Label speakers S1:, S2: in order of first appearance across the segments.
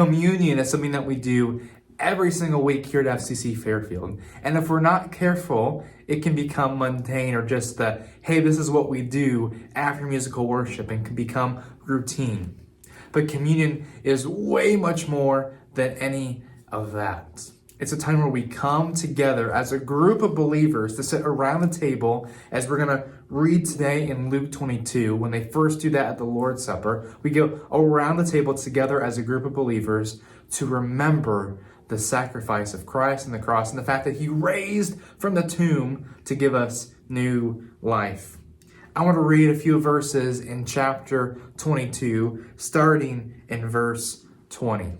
S1: Communion is something that we do every single week here at FCC Fairfield. And if we're not careful, it can become mundane or just the, hey, this is what we do after musical worship, and can become routine. But communion is way much more than any of that. It's a time where we come together as a group of believers to sit around the table, as we're going to read today in Luke 22. When they first do that at the Lord's Supper, we go around the table together as a group of believers to remember the sacrifice of Christ on the cross and the fact that he raised from the tomb to give us new life. I want to read a few verses in chapter 22, starting in verse 20.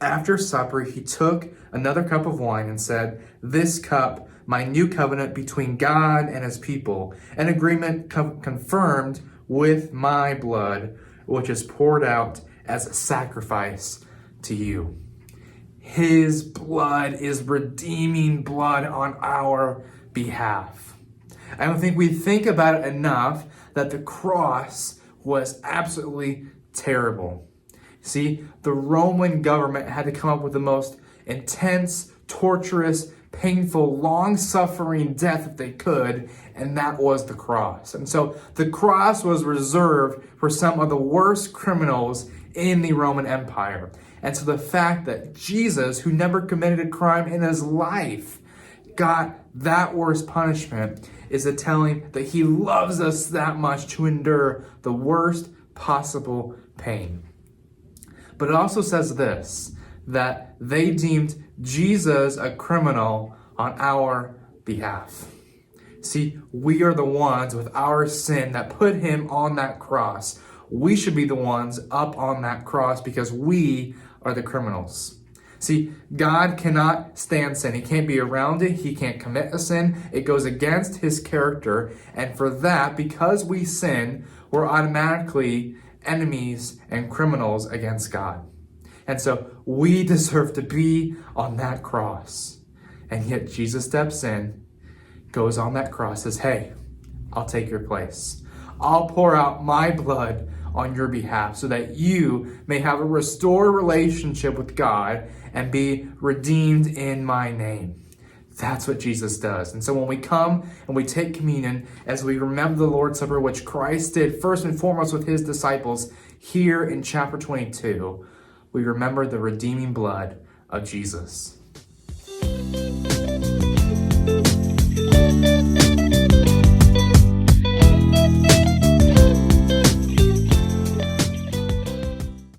S1: After supper, he took another cup of wine and said, "This cup, my new covenant between God and his people, an agreement confirmed with my blood, which is poured out as a sacrifice to you." His blood is redeeming blood on our behalf. I don't think we think about it enough that the cross was absolutely terrible. See, the Roman government had to come up with the most intense, torturous, painful, long-suffering death that they could, and that was the cross. And so the cross was reserved for some of the worst criminals in the Roman Empire. And so the fact that Jesus, who never committed a crime in his life, got that worst punishment is a telling that he loves us that much to endure the worst possible pain. But it also says this, that they deemed Jesus a criminal on our behalf. See, we are the ones with our sin that put him on that cross. We should be the ones up on that cross because we are the criminals. See, God cannot stand sin. He can't be around it. He can't commit a sin. It goes against his character. And for that, because we sin, we're automatically enemies and criminals against God. And so we deserve to be on that cross. And yet Jesus steps in, goes on that cross, says, "Hey, I'll take your place. I'll pour out my blood on your behalf so that you may have a restored relationship with God and be redeemed in my name." That's what Jesus does. And so when we come and we take communion, as we remember the Lord's Supper, which Christ did first and foremost with his disciples here in chapter 22, we remember the redeeming blood of Jesus.